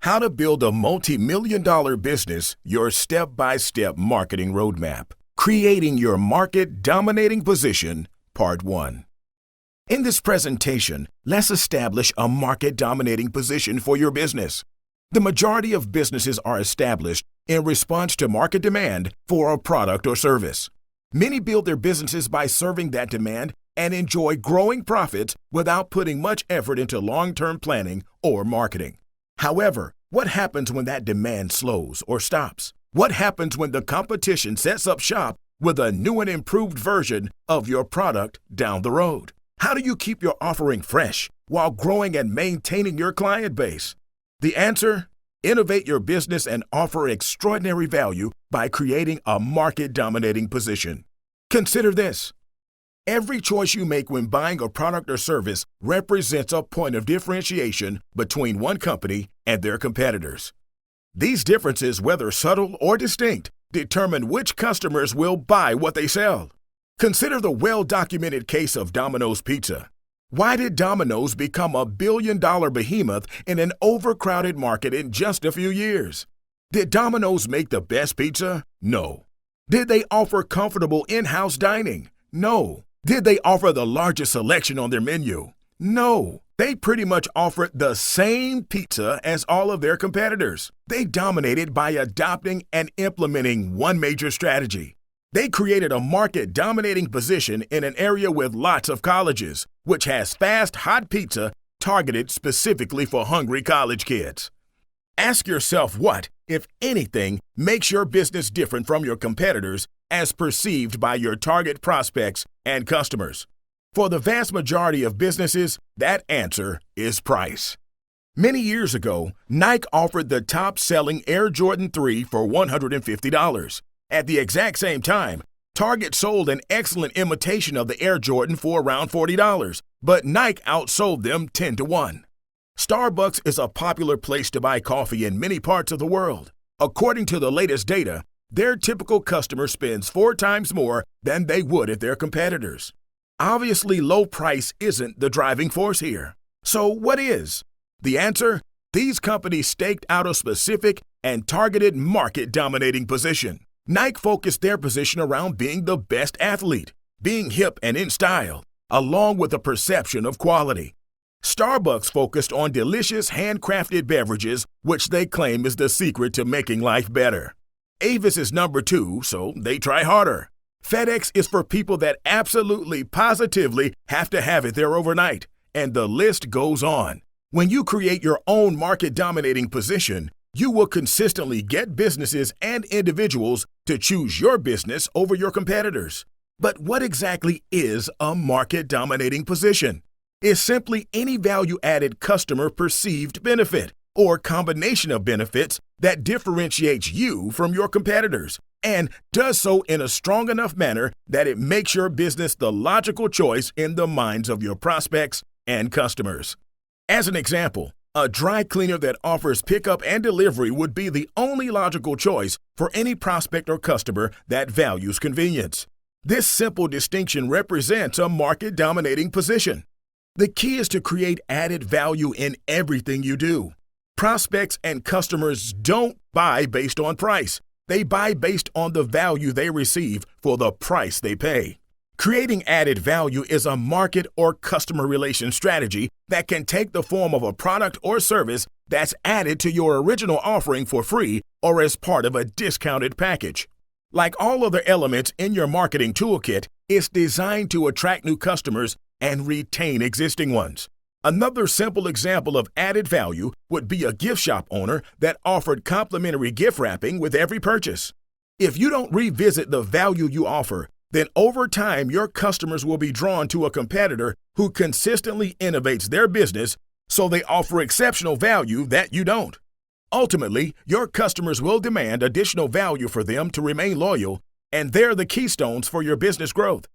How to build a multi-million-dollar business, your step-by-step marketing roadmap. Creating your market-dominating position, Part 1. In this presentation, let's establish a market-dominating position for your business. The majority of businesses are established in response to market demand for a product or service. Many build their businesses by serving that demand and enjoy growing profits without putting much effort into long-term planning or marketing. However, what happens when that demand slows or stops? What happens when the competition sets up shop with a new and improved version of your product down the road? How do you keep your offering fresh while growing and maintaining your client base? The answer? Innovate your business and offer extraordinary value by creating a market-dominating position. Consider this. Every choice you make when buying a product or service represents a point of differentiation between one company and their competitors. These differences, whether subtle or distinct, determine which customers will buy what they sell. Consider the well-documented case of Domino's Pizza. Why did Domino's become a billion-dollar behemoth in an overcrowded market in just a few years? Did Domino's make the best pizza? No. Did they offer comfortable in-house dining? No. Did they offer the largest selection on their menu? No. They pretty much offered the same pizza as all of their competitors. They dominated by adopting and implementing one major strategy. They created a market-dominating position in an area with lots of colleges, which has fast, hot pizza targeted specifically for hungry college kids. Ask yourself what, if anything, makes your business different from your competitors as perceived by your target prospects and customers. For the vast majority of businesses, that answer is price. Many years ago, Nike offered the top-selling Air Jordan 3 for $150. At the exact same time, Target sold an excellent imitation of the Air Jordan for around $40, but Nike outsold them 10-1. Starbucks is a popular place to buy coffee in many parts of the world. According to the latest data, their typical customer spends 4 times more than they would at their competitors. Obviously, low price isn't the driving force here. So what is? The answer? These companies staked out a specific and targeted market-dominating position. Nike focused their position around being the best athlete, being hip and in style, along with a perception of quality. Starbucks focused on delicious handcrafted beverages, which they claim is the secret to making life better. Avis is number 2, so they try harder. FedEx is for people that absolutely, positively have to have it there overnight, and the list goes on. When you create your own market-dominating position, you will consistently get businesses and individuals to choose your business over your competitors. But what exactly is a market-dominating position? It's simply any value-added customer perceived benefit or combination of benefits that differentiates you from your competitors and does so in a strong enough manner that it makes your business the logical choice in the minds of your prospects and customers. As an example, a dry cleaner that offers pickup and delivery would be the only logical choice for any prospect or customer that values convenience. This simple distinction represents a market-dominating position. The key is to create added value in everything you do. Prospects and customers don't buy based on price. They buy based on the value they receive for the price they pay. Creating added value is a market or customer relation strategy that can take the form of a product or service that's added to your original offering for free or as part of a discounted package. Like all other elements in your marketing toolkit, it's designed to attract new customers and retain existing ones. Another simple example of added value would be a gift shop owner that offered complimentary gift wrapping with every purchase. If you don't revisit the value you offer, then over time your customers will be drawn to a competitor who consistently innovates their business so they offer exceptional value that you don't. Ultimately, your customers will demand additional value for them to remain loyal, and they're the keystones for your business growth.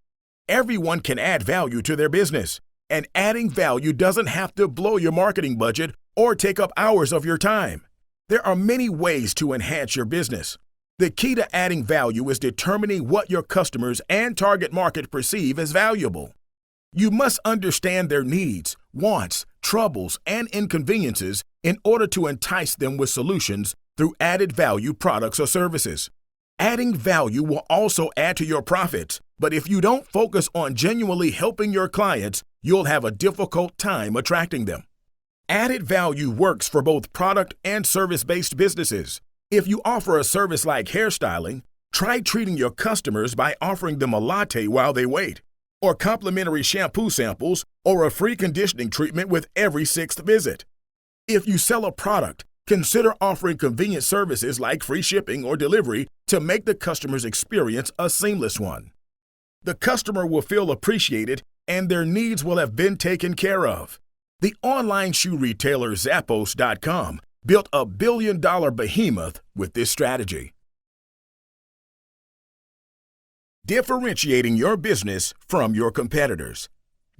Everyone can add value to their business, and adding value doesn't have to blow your marketing budget or take up hours of your time. There are many ways to enhance your business. The key to adding value is determining what your customers and target market perceive as valuable. You must understand their needs, wants, troubles, and inconveniences in order to entice them with solutions through added value products or services. Adding value will also add to your profits, but if you don't focus on genuinely helping your clients, you'll have a difficult time attracting them. Added value works for both product and service-based businesses. If you offer a service like hairstyling, try treating your customers by offering them a latte while they wait, or complimentary shampoo samples, or a free conditioning treatment with every 6th visit. If you sell a product, consider offering convenient services like free shipping or delivery to make the customer's experience a seamless one. The customer will feel appreciated and their needs will have been taken care of. The online shoe retailer Zappos.com built a billion-dollar behemoth with this strategy. Differentiating your business from your competitors.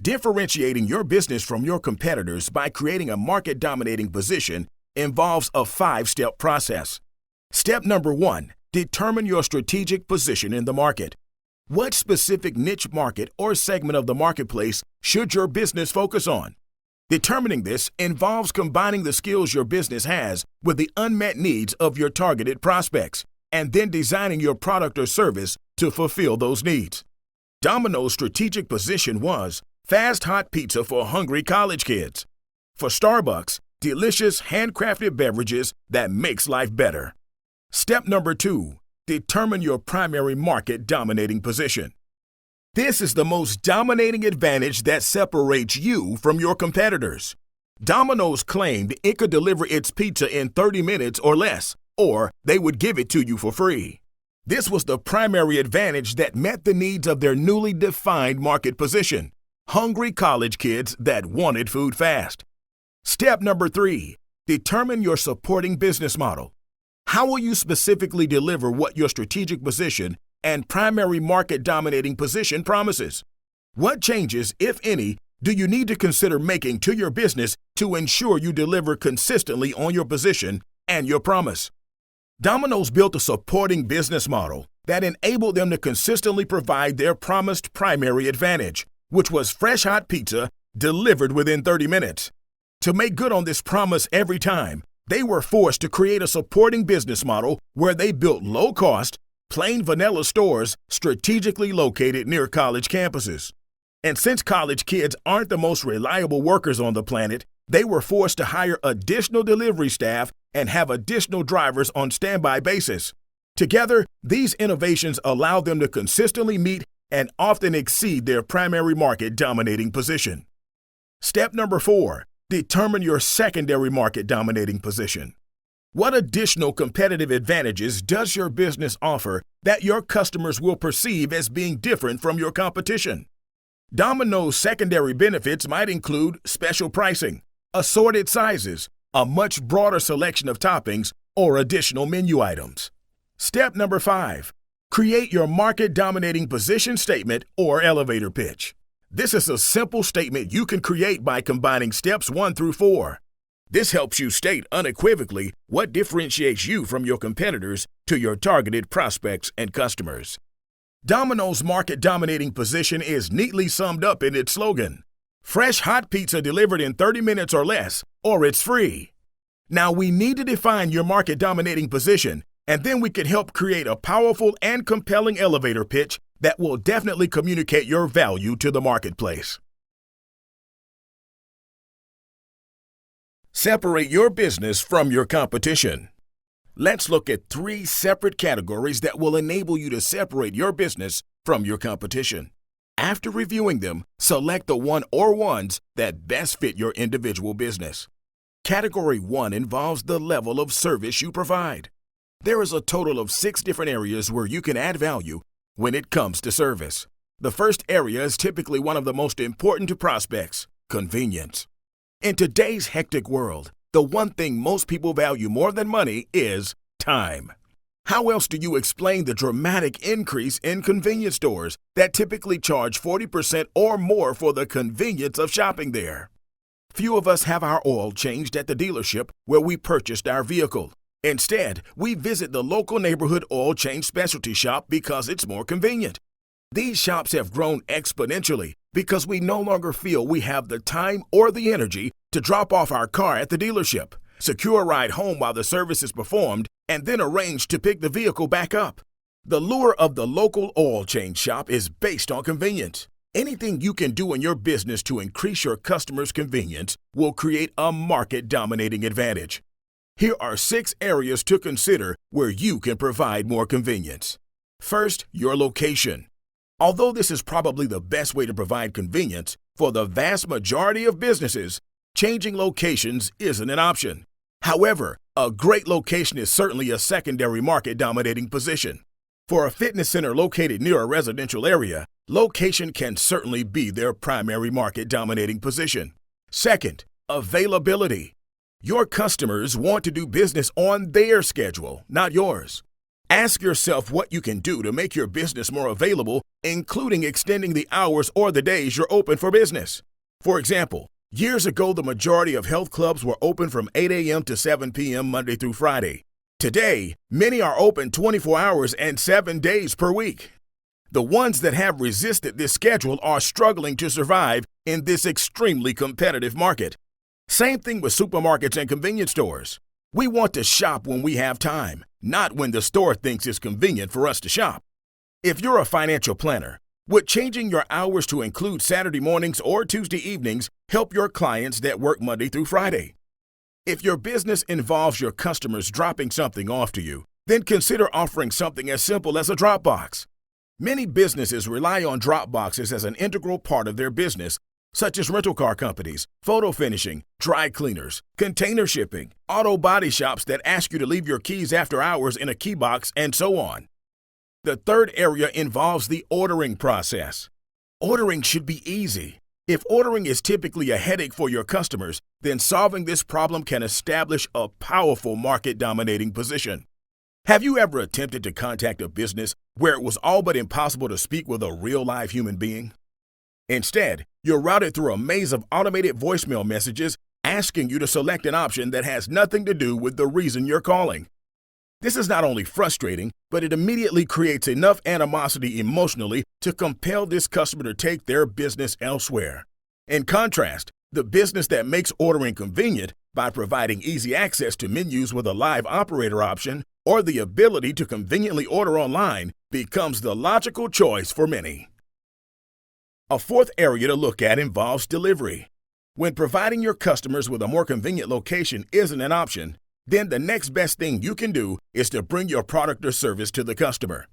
Differentiating your business from your competitors by creating a market-dominating position involves a 5-step process. Step number 1, determine your strategic position in the market. What specific niche market or segment of the marketplace should your business focus on? Determining this involves combining the skills your business has with the unmet needs of your targeted prospects, and then designing your product or service to fulfill those needs. Domino's strategic position was fast hot pizza for hungry college kids. For Starbucks, delicious handcrafted beverages that makes life better. Step number 2, determine your primary market dominating position. This is the most dominating advantage that separates you from your competitors. Domino's claimed it could deliver its pizza in 30 minutes or less, or they would give it to you for free. This was the primary advantage that met the needs of their newly defined market position: hungry college kids that wanted food fast. Step number 3, determine your supporting business model. How will you specifically deliver what your strategic position and primary market dominating position promises? What changes, if any, do you need to consider making to your business to ensure you deliver consistently on your position and your promise? Domino's built a supporting business model that enabled them to consistently provide their promised primary advantage, which was fresh hot pizza delivered within 30 minutes. To make good on this promise every time, they were forced to create a supporting business model where they built low-cost, plain vanilla stores strategically located near college campuses. And since college kids aren't the most reliable workers on the planet, they were forced to hire additional delivery staff and have additional drivers on standby basis. Together, these innovations allow them to consistently meet and often exceed their primary market dominating position. Step number 4, determine your secondary market dominating position. What additional competitive advantages does your business offer that your customers will perceive as being different from your competition? Domino's secondary benefits might include special pricing, assorted sizes, a much broader selection of toppings, or additional menu items. Step number 5, create your market-dominating position statement or elevator pitch. This is a simple statement you can create by combining steps 1 through 4. This helps you state unequivocally what differentiates you from your competitors to your targeted prospects and customers. Domino's market-dominating position is neatly summed up in its slogan: fresh hot pizza delivered in 30 minutes or less, or it's free. Now we need to define your market-dominating position, and then we can help create a powerful and compelling elevator pitch that will definitely communicate your value to the marketplace. Separate your business from your competition. Let's look at 3 separate categories that will enable you to separate your business from your competition. After reviewing them, select the one or ones that best fit your individual business. Category 1 involves the level of service you provide. There is a total of 6 different areas where you can add value when it comes to service. The first area is typically one of the most important to prospects: convenience. In today's hectic world, the one thing most people value more than money is time. How else do you explain the dramatic increase in convenience stores that typically charge 40% or more for the convenience of shopping there? Few of us have our oil changed at the dealership where we purchased our vehicle. Instead, we visit the local neighborhood oil change specialty shop because it's more convenient. These shops have grown exponentially because we no longer feel we have the time or the energy to drop off our car at the dealership. secure a ride home while the service is performed, and then arrange to pick the vehicle back up. The lure of the local oil change shop is based on convenience. Anything you can do in your business to increase your customers' convenience will create a market-dominating advantage. Here are 6 areas to consider where you can provide more convenience. First, your location. Although this is probably the best way to provide convenience, for the vast majority of businesses, changing locations isn't an option. However, a great location is certainly a secondary market-dominating position. For a fitness center located near a residential area, location can certainly be their primary market-dominating position. Second, availability. Your customers want to do business on their schedule, not yours. Ask yourself what you can do to make your business more available, including extending the hours or the days you're open for business. For example, years ago, the majority of health clubs were open from 8 a.m. to 7 p.m. Monday through Friday. Today, many are open 24 hours and 7 days per week. The ones that have resisted this schedule are struggling to survive in this extremely competitive market. Same thing with supermarkets and convenience stores. We want to shop when we have time, not when the store thinks it's convenient for us to shop. If you're a financial planner, would changing your hours to include Saturday mornings or Tuesday evenings help your clients that work Monday through Friday? If your business involves your customers dropping something off to you, then consider offering something as simple as a drop box. Many businesses rely on drop boxes as an integral part of their business, such as rental car companies, photo finishing, dry cleaners, container shipping, auto body shops that ask you to leave your keys after hours in a key box, and so on. The third area involves the ordering process. Ordering should be easy. If ordering is typically a headache for your customers, then solving this problem can establish a powerful market-dominating position. Have you ever attempted to contact a business where it was all but impossible to speak with a real live human being? Instead, you're routed through a maze of automated voicemail messages asking you to select an option that has nothing to do with the reason you're calling. This is not only frustrating, but it immediately creates enough animosity emotionally to compel this customer to take their business elsewhere. In contrast, the business that makes ordering convenient by providing easy access to menus with a live operator option or the ability to conveniently order online becomes the logical choice for many. A fourth area to look at involves delivery. When providing your customers with a more convenient location isn't an option, then the next best thing you can do is to bring your product or service to the customer.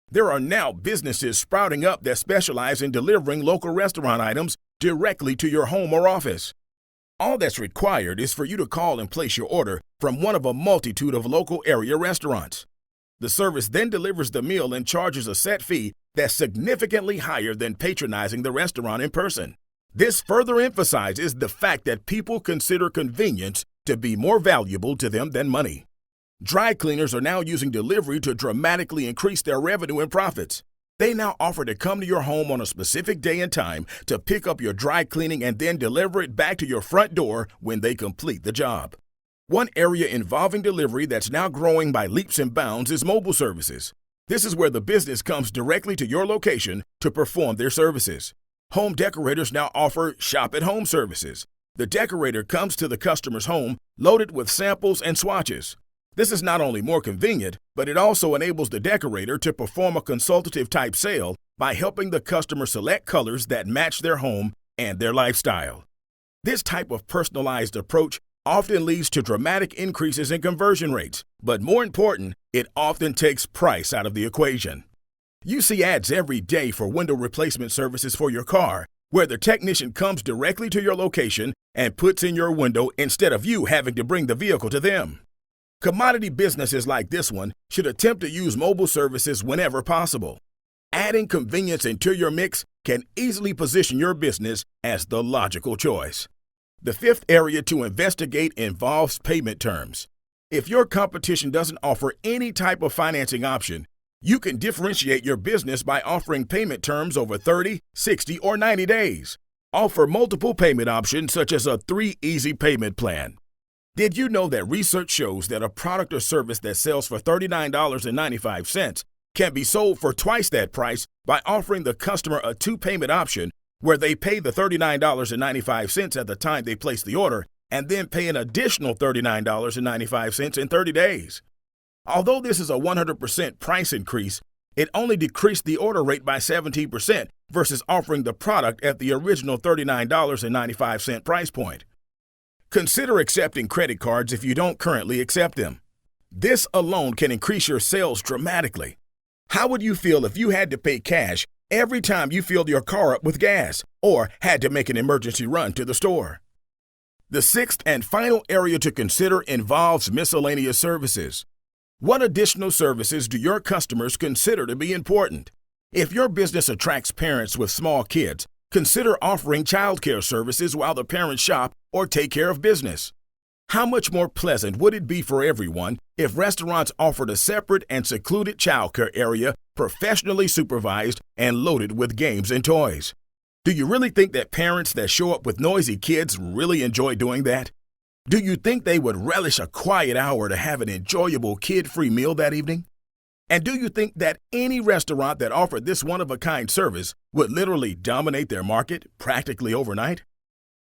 There are now businesses sprouting up that specialize in delivering local restaurant items directly to your home or office. All that's required is for you to call and place your order from one of a multitude of local area restaurants. The service then delivers the meal and charges a set fee that's significantly higher than patronizing the restaurant in person. This further emphasizes the fact that people consider convenience to be more valuable to them than money. Dry cleaners are now using delivery to dramatically increase their revenue and profits. They now offer to come to your home on a specific day and time to pick up your dry cleaning and then deliver it back to your front door when they complete the job. One area involving delivery that's now growing by leaps and bounds is mobile services. This is where the business comes directly to your location to perform their services. Home decorators now offer shop-at-home services. The decorator comes to the customer's home loaded with samples and swatches. This is not only more convenient, but it also enables the decorator to perform a consultative-type sale by helping the customer select colors that match their home and their lifestyle. This type of personalized approach often leads to dramatic increases in conversion rates, but more important, it often takes price out of the equation. You see ads every day for window replacement services for your car, where the technician comes directly to your location and puts in your window instead of you having to bring the vehicle to them. Commodity businesses like this one should attempt to use mobile services whenever possible. Adding convenience into your mix can easily position your business as the logical choice. The fifth area to investigate involves payment terms. If your competition doesn't offer any type of financing option, you can differentiate your business by offering payment terms over 30, 60, or 90 days. Offer multiple payment options such as a 3 easy payment plan. Did you know that research shows that a product or service that sells for $39.95 can be sold for twice that price by offering the customer a 2-payment option where they pay the $39.95 at the time they place the order and then pay an additional $39.95 in 30 days. Although this is a 100% price increase, it only decreased the order rate by 17% versus offering the product at the original $39.95 price point. Consider accepting credit cards if you don't currently accept them. This alone can increase your sales dramatically. How would you feel if you had to pay cash every time you filled your car up with gas or had to make an emergency run to the store? The sixth and final area to consider involves miscellaneous services. What additional services do your customers consider to be important? If your business attracts parents with small kids, consider offering childcare services while the parents shop or take care of business. How much more pleasant would it be for everyone if restaurants offered a separate and secluded childcare area, professionally supervised and loaded with games and toys? Do you really think that parents that show up with noisy kids really enjoy doing that? Do you think they would relish a quiet hour to have an enjoyable kid-free meal that evening? And do you think that any restaurant that offered this one-of-a-kind service would literally dominate their market practically overnight?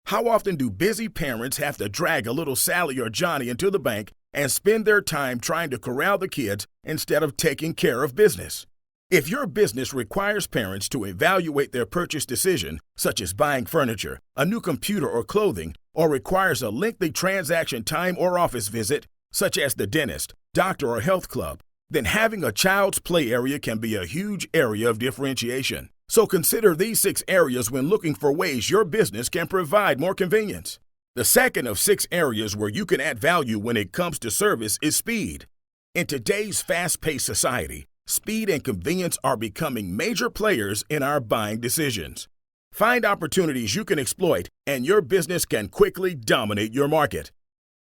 How often do busy parents have to drag a little Sally or Johnny into the bank and spend their time trying to corral the kids instead of taking care of business? If your business requires parents to evaluate their purchase decision, such as buying furniture, a new computer or clothing, or requires a lengthy transaction time or office visit, such as the dentist, doctor, or health club, then having a child's play area can be a huge area of differentiation. So consider these 6 areas when looking for ways your business can provide more convenience. The second of 6 areas where you can add value when it comes to service is speed. In today's fast-paced society, speed and convenience are becoming major players in our buying decisions. Find opportunities you can exploit, and your business can quickly dominate your market.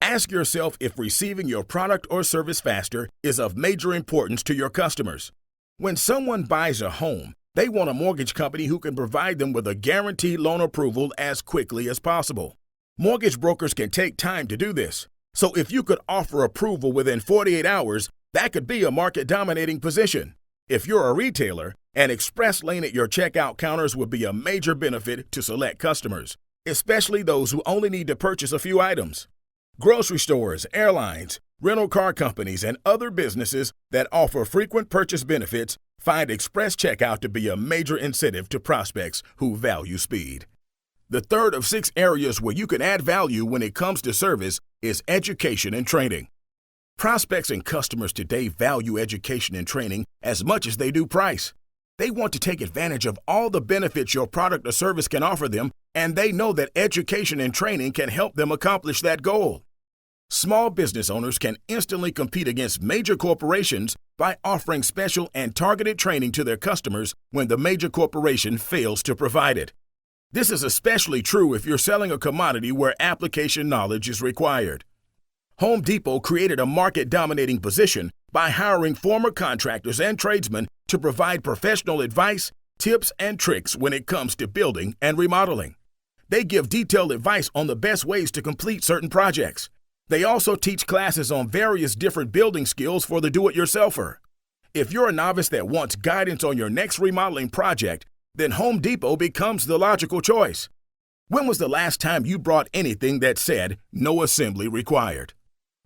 Ask yourself if receiving your product or service faster is of major importance to your customers. When someone buys a home, they want a mortgage company who can provide them with a guaranteed loan approval as quickly as possible. Mortgage brokers can take time to do this. So if you could offer approval within 48 hours, that could be a market-dominating position. If you're a retailer, an express lane at your checkout counters would be a major benefit to select customers, especially those who only need to purchase a few items. Grocery stores, airlines, rental car companies, and other businesses that offer frequent purchase benefits find express checkout to be a major incentive to prospects who value speed. The third of 6 areas where you can add value when it comes to service is education and training. Prospects and customers today value education and training as much as they do price. They want to take advantage of all the benefits your product or service can offer them, and they know that education and training can help them accomplish that goal. Small business owners can instantly compete against major corporations by offering special and targeted training to their customers when the major corporation fails to provide it. This is especially true if you're selling a commodity where application knowledge is required. Home Depot created a market-dominating position by hiring former contractors and tradesmen to provide professional advice, tips, and tricks when it comes to building and remodeling. They give detailed advice on the best ways to complete certain projects. They also teach classes on various different building skills for the do-it-yourselfer. If you're a novice that wants guidance on your next remodeling project, then Home Depot becomes the logical choice. When was the last time you brought anything that said "no assembly required"?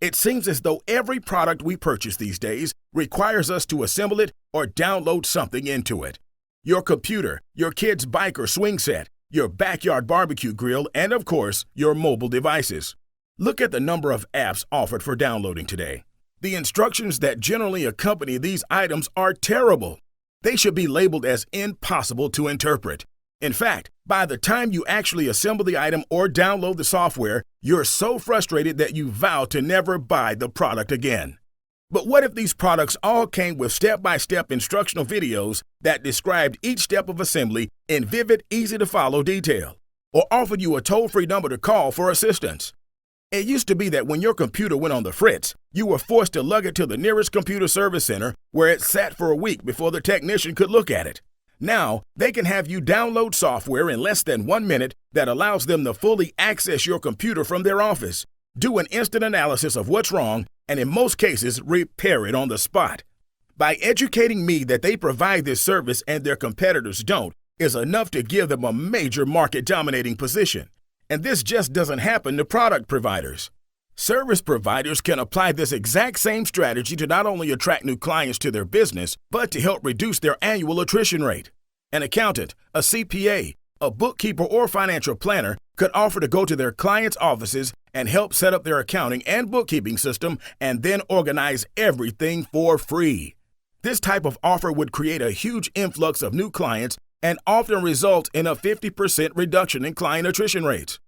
It seems as though every product we purchase these days requires us to assemble it or download something into it. Your computer, your kid's bike or swing set, your backyard barbecue grill, and of course, your mobile devices. Look at the number of apps offered for downloading today. The instructions that generally accompany these items are terrible. They should be labeled as impossible to interpret. In fact, by the time you actually assemble the item or download the software, you're so frustrated that you vow to never buy the product again. But what if these products all came with step-by-step instructional videos that described each step of assembly in vivid, easy-to-follow detail, or offered you a toll-free number to call for assistance? It used to be that when your computer went on the fritz, you were forced to lug it to the nearest computer service center where it sat for a week before the technician could look at it. Now, they can have you download software in less than 1 minute that allows them to fully access your computer from their office, do an instant analysis of what's wrong, and in most cases, repair it on the spot. By educating me that they provide this service and their competitors don't, is enough to give them a major market-dominating position. And this just doesn't happen to product providers. Service providers can apply this exact same strategy to not only attract new clients to their business, but to help reduce their annual attrition rate. An accountant, a CPA, a bookkeeper, or financial planner could offer to go to their clients' offices and help set up their accounting and bookkeeping system and then organize everything for free. This type of offer would create a huge influx of new clients and often result in a 50% reduction in client attrition rates.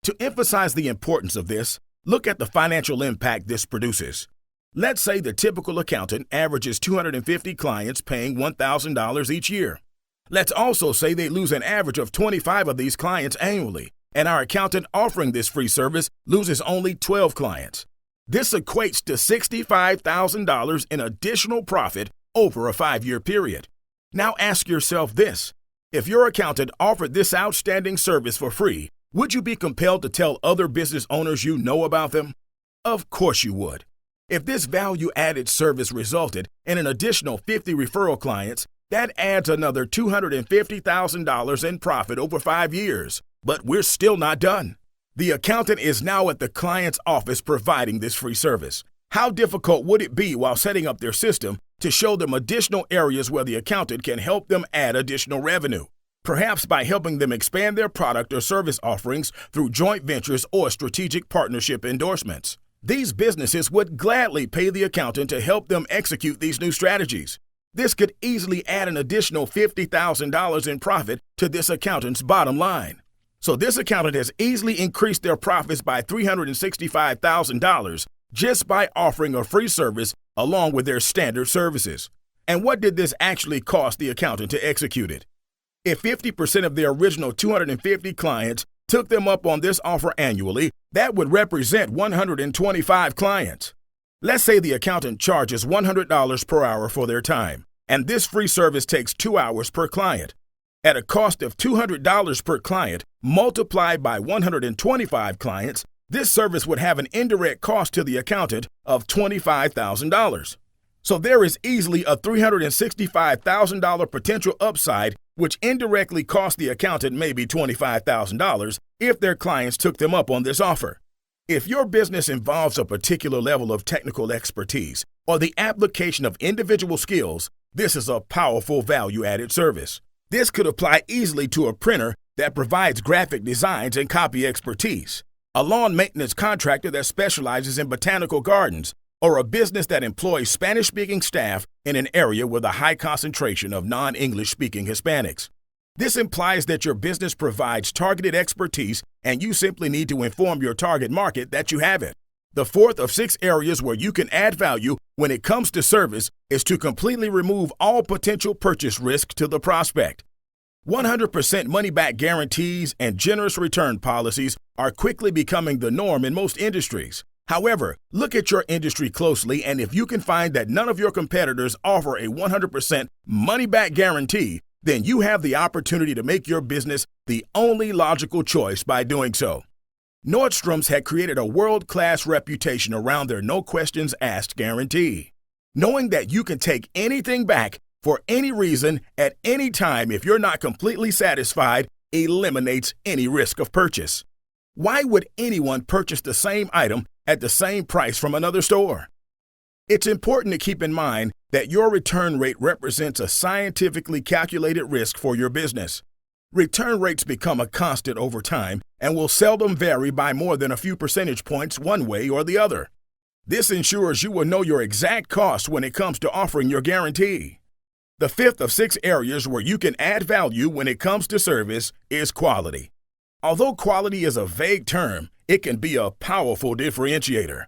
To emphasize the importance of this, look at the financial impact this produces. Let's say the typical accountant averages 250 clients paying $1,000 each year. Let's also say they lose an average of 25 of these clients annually, and our accountant offering this free service loses only 12 clients. This equates to $65,000 in additional profit over a 5-year period. Now ask yourself this: if your accountant offered this outstanding service for free, would you be compelled to tell other business owners you know about them? Of course you would. If this value-added service resulted in an additional 50 referral clients, that adds another $250,000 in profit over 5 years. But we're still not done. The accountant is now at the client's office providing this free service. How difficult would it be while setting up their system to show them additional areas where the accountant can help them add additional revenue? Perhaps by helping them expand their product or service offerings through joint ventures or strategic partnership endorsements. These businesses would gladly pay the accountant to help them execute these new strategies. This could easily add an additional $50,000 in profit to this accountant's bottom line. So this accountant has easily increased their profits by $365,000 just by offering a free service along with their standard services. And what did this actually cost the accountant to execute it? If 50% of their original 250 clients took them up on this offer annually, that would represent 125 clients. Let's say the accountant charges $100 per hour for their time, and this free service takes 2 hours per client. At a cost of $200 per client, multiplied by 125 clients, this service would have an indirect cost to the accountant of $25,000. So there is easily a $365,000 potential upside, which indirectly cost the accountant maybe $25,000 if their clients took them up on this offer. If your business involves a particular level of technical expertise or the application of individual skills, this is a powerful value-added service. This could apply easily to a printer that provides graphic designs and copy expertise, a lawn maintenance contractor that specializes in botanical gardens, or a business that employs Spanish-speaking staff in an area with a high concentration of non-English-speaking Hispanics. This implies that your business provides targeted expertise and you simply need to inform your target market that you have it. The fourth of 6 areas where you can add value when it comes to service is to completely remove all potential purchase risk to the prospect. 100% money-back guarantees and generous return policies are quickly becoming the norm in most industries. However, look at your industry closely, and if you can find that none of your competitors offer a 100% money-back guarantee, then you have the opportunity to make your business the only logical choice by doing so. Nordstrom's had created a world-class reputation around their no questions asked guarantee. Knowing that you can take anything back for any reason at any time if you're not completely satisfied eliminates any risk of purchase. Why would anyone purchase the same item at the same price from another store? It's important to keep in mind that your return rate represents a scientifically calculated risk for your business. Return rates become a constant over time and will seldom vary by more than a few percentage points one way or the other. This ensures you will know your exact cost when it comes to offering your guarantee. The fifth of 6 areas where you can add value when it comes to service is quality. Although quality is a vague term, it can be a powerful differentiator.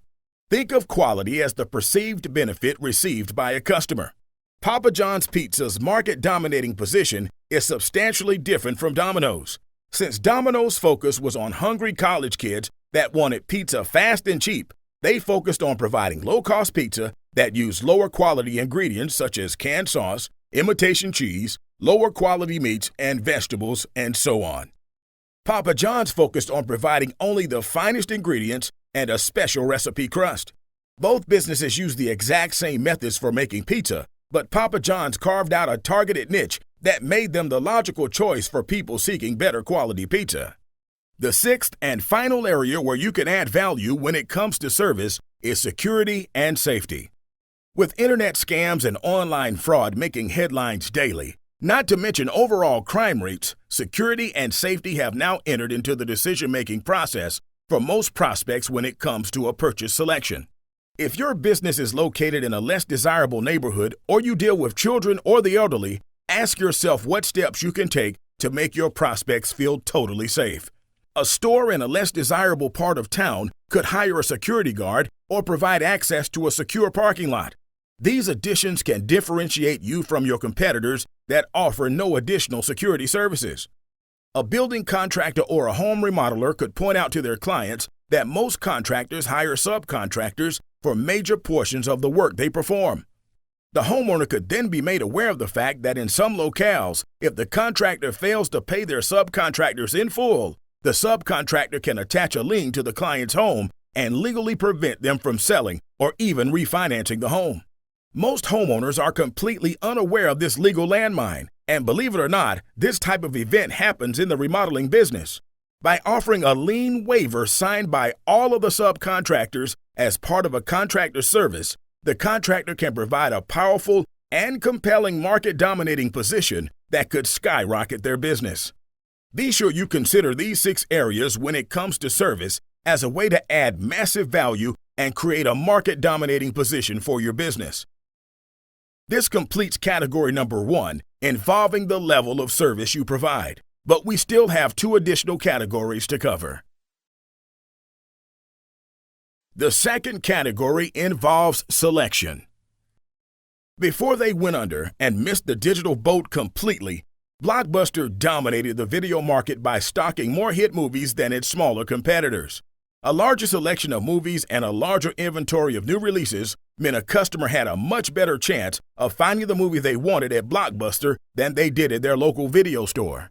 Think of quality as the perceived benefit received by a customer. Papa John's Pizza's market-dominating position is substantially different from Domino's. Since Domino's focus was on hungry college kids that wanted pizza fast and cheap, they focused on providing low-cost pizza that used lower-quality ingredients such as canned sauce, imitation cheese, lower-quality meats and vegetables, and so on. Papa John's focused on providing only the finest ingredients and a special recipe crust. Both businesses use the exact same methods for making pizza, but Papa John's carved out a targeted niche that made them the logical choice for people seeking better quality pizza. The sixth and final area where you can add value when it comes to service is security and safety. With internet scams and online fraud making headlines daily, not to mention overall crime rates, security and safety have now entered into the decision-making process for most prospects when it comes to a purchase selection. If your business is located in a less desirable neighborhood or you deal with children or the elderly, ask yourself what steps you can take to make your prospects feel totally safe. A store in a less desirable part of town could hire a security guard or provide access to a secure parking lot. These additions can differentiate you from your competitors that offer no additional security services. A building contractor or a home remodeler could point out to their clients that most contractors hire subcontractors for major portions of the work they perform. The homeowner could then be made aware of the fact that in some locales, if the contractor fails to pay their subcontractors in full, the subcontractor can attach a lien to the client's home and legally prevent them from selling or even refinancing the home. Most homeowners are completely unaware of this legal landmine, and believe it or not, this type of event happens in the remodeling business. By offering a lien waiver signed by all of the subcontractors as part of a contractor's service, the contractor can provide a powerful and compelling market-dominating position that could skyrocket their business. Be sure you consider these 6 areas when it comes to service as a way to add massive value and create a market-dominating position for your business. This completes category number 1, involving the level of service you provide, but we still have 2 additional categories to cover. The second category involves selection. Before they went under and missed the digital boat completely, Blockbuster dominated the video market by stocking more hit movies than its smaller competitors. A larger selection of movies and a larger inventory of new releases meant a customer had a much better chance of finding the movie they wanted at Blockbuster than they did at their local video store.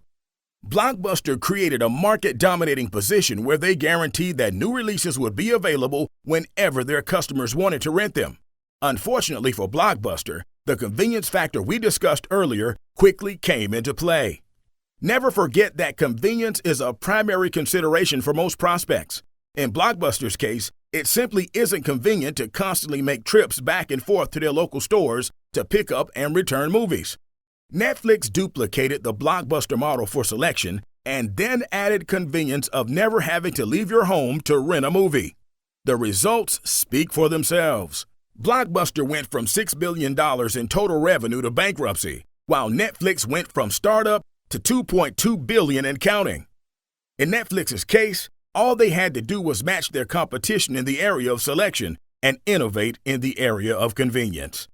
Blockbuster created a market-dominating position where they guaranteed that new releases would be available whenever their customers wanted to rent them. Unfortunately for Blockbuster, the convenience factor we discussed earlier quickly came into play. Never forget that convenience is a primary consideration for most prospects. In Blockbuster's case, it simply isn't convenient to constantly make trips back and forth to their local stores to pick up and return movies. Netflix duplicated the Blockbuster model for selection and then added convenience of never having to leave your home to rent a movie. The results speak for themselves. Blockbuster went from $6 billion in total revenue to bankruptcy, while Netflix went from startup to $2.2 billion and counting. In Netflix's case, all they had to do was match their competition in the area of selection and innovate in the area of convenience.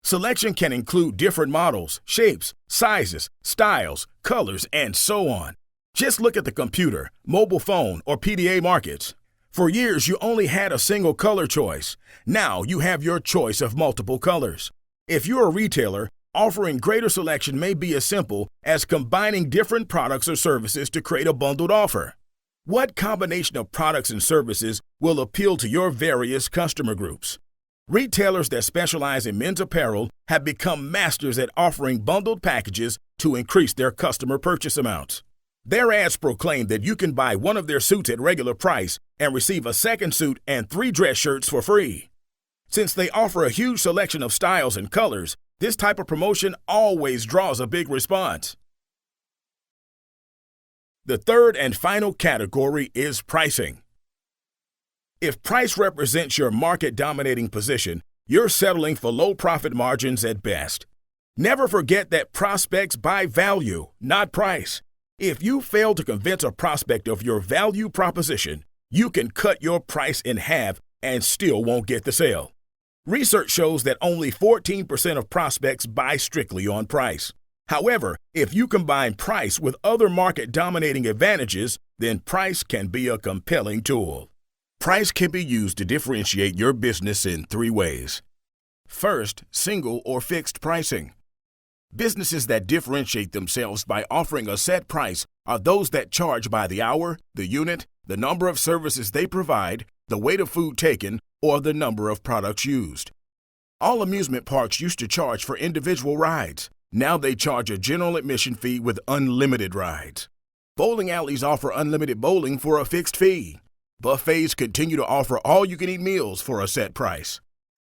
Selection can include different models, shapes, sizes, styles, colors, and so on. Just look at the computer, mobile phone, or PDA markets. For years, you only had a single color choice. Now you have your choice of multiple colors. If you're a retailer, offering greater selection may be as simple as combining different products or services to create a bundled offer. What combination of products and services will appeal to your various customer groups? Retailers that specialize in men's apparel have become masters at offering bundled packages to increase their customer purchase amounts. Their ads proclaim that you can buy one of their suits at regular price and receive a second suit and 3 dress shirts for free. Since they offer a huge selection of styles and colors, this type of promotion always draws a big response. The third and final category is pricing. If price represents your market-dominating position, you're settling for low profit margins at best. Never forget that prospects buy value, not price. If you fail to convince a prospect of your value proposition, you can cut your price in half and still won't get the sale. Research shows that only 14% of prospects buy strictly on price. However, if you combine price with other market-dominating advantages, then price can be a compelling tool. Price can be used to differentiate your business in 3 ways. First, single or fixed pricing. Businesses that differentiate themselves by offering a set price are those that charge by the hour, the unit, the number of services they provide, the weight of food taken, or the number of products used. All amusement parks used to charge for individual rides. Now they charge a general admission fee with unlimited rides. Bowling alleys offer unlimited bowling for a fixed fee. Buffets continue to offer all-you-can-eat meals for a set price.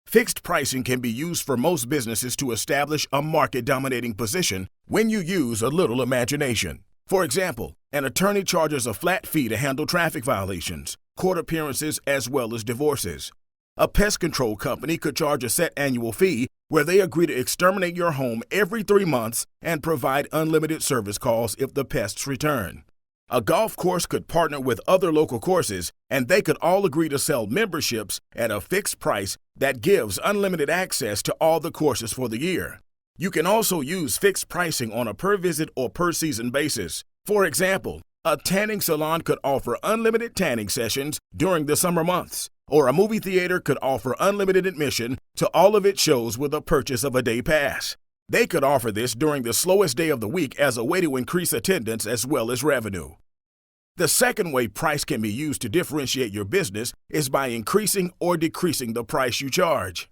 Fixed pricing can be used for most businesses to establish a market-dominating position when you use a little imagination. For example, an attorney charges a flat fee to handle traffic violations, court appearances, as well as divorces. A pest control company could charge a set annual fee where they agree to exterminate your home every 3 months and provide unlimited service calls if the pests return. A golf course could partner with other local courses, and they could all agree to sell memberships at a fixed price that gives unlimited access to all the courses for the year. You can also use fixed pricing on a per-visit or per-season basis. For example, a tanning salon could offer unlimited tanning sessions during the summer months, or a movie theater could offer unlimited admission to all of its shows with a purchase of a day pass. They could offer this during the slowest day of the week as a way to increase attendance as well as revenue. The second way price can be used to differentiate your business is by increasing or decreasing the price you charge.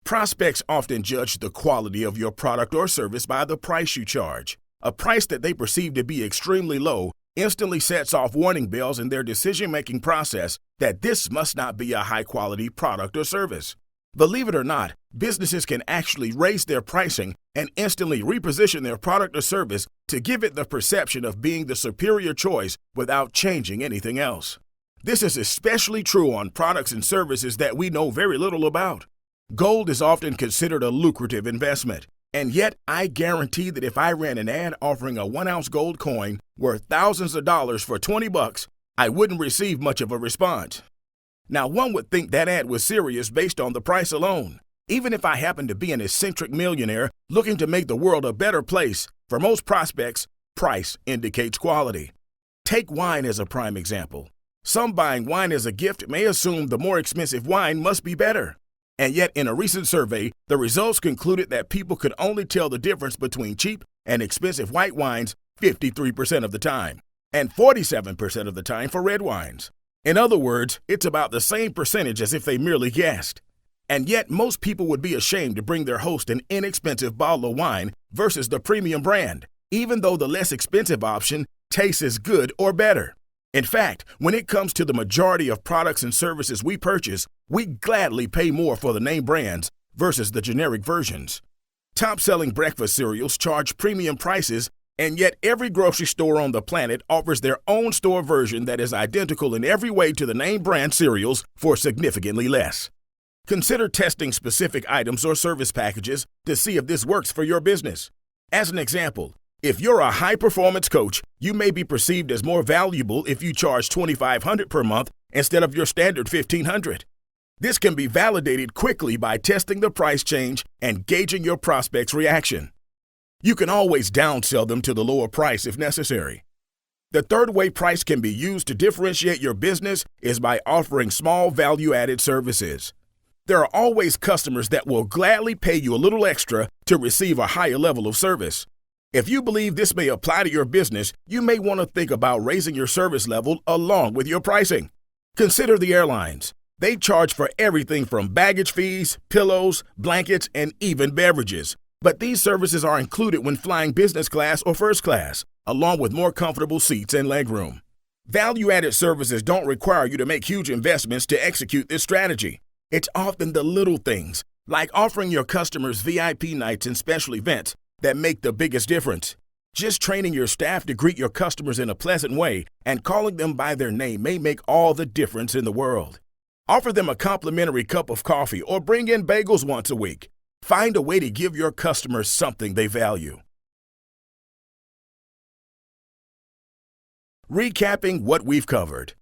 Prospects often judge the quality of your product or service by the price you charge. A price that they perceive to be extremely low instantly sets off warning bells in their decision-making process that this must not be a high-quality product or service. Believe it or not, businesses can actually raise their pricing and instantly reposition their product or service to give it the perception of being the superior choice without changing anything else. This is especially true on products and services that we know very little about. Gold is often considered a lucrative investment, and yet I guarantee that if I ran an ad offering a 1-ounce gold coin worth thousands of dollars for $20, I wouldn't receive much of a response. Now, one would think that ad was serious based on the price alone. Even if I happen to be an eccentric millionaire looking to make the world a better place, for most prospects, price indicates quality. Take wine as a prime example. Some buying wine as a gift may assume the more expensive wine must be better. And yet, in a recent survey, the results concluded that people could only tell the difference between cheap and expensive white wines 53% of the time, and 47% of the time for red wines. In other words, it's about the same percentage as if they merely guessed. And yet, most people would be ashamed to bring their host an inexpensive bottle of wine versus the premium brand, even though the less expensive option tastes as good or better. In fact, when it comes to the majority of products and services we purchase, we gladly pay more for the name brands versus the generic versions. Top-selling breakfast cereals charge premium prices, and yet every grocery store on the planet offers their own store version that is identical in every way to the name brand cereals for significantly less. Consider testing specific items or service packages to see if this works for your business. As an example, if you're a high-performance coach, you may be perceived as more valuable if you charge $2,500 per month instead of your standard $1,500. This can be validated quickly by testing the price change and gauging your prospect's reaction. You can always downsell them to the lower price if necessary. The third way price can be used to differentiate your business is by offering small value-added services. There are always customers that will gladly pay you a little extra to receive a higher level of service. If you believe this may apply to your business, you may want to think about raising your service level along with your pricing. Consider the airlines. They charge for everything from baggage fees, pillows, blankets, and even beverages. But these services are included when flying business class or first class, along with more comfortable seats and legroom. Value-added services don't require you to make huge investments to execute this strategy. It's often the little things, like offering your customers VIP nights and special events, that make the biggest difference. Just training your staff to greet your customers in a pleasant way and calling them by their name may make all the difference in the world. Offer them a complimentary cup of coffee or bring in bagels once a week. Find a way to give your customers something they value. Recapping what we've covered.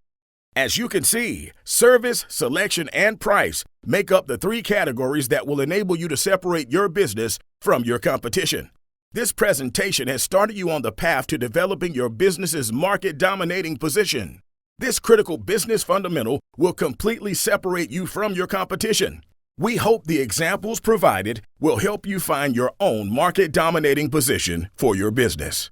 As you can see, service, selection, and price make up the 3 categories that will enable you to separate your business from your competition. This presentation has started you on the path to developing your business's market-dominating position. This critical business fundamental will completely separate you from your competition. We hope the examples provided will help you find your own market-dominating position for your business.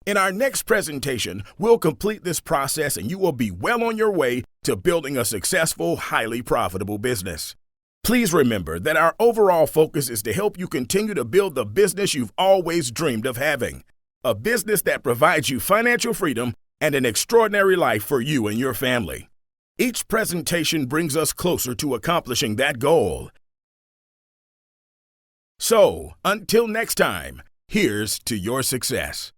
In our next presentation, we'll complete this process and you will be well on your way to building a successful, highly profitable business. Please remember that our overall focus is to help you continue to build the business you've always dreamed of having. a business that provides you financial freedom and an extraordinary life for you and your family. Each presentation brings us closer to accomplishing that goal. So, until next time, here's to your success.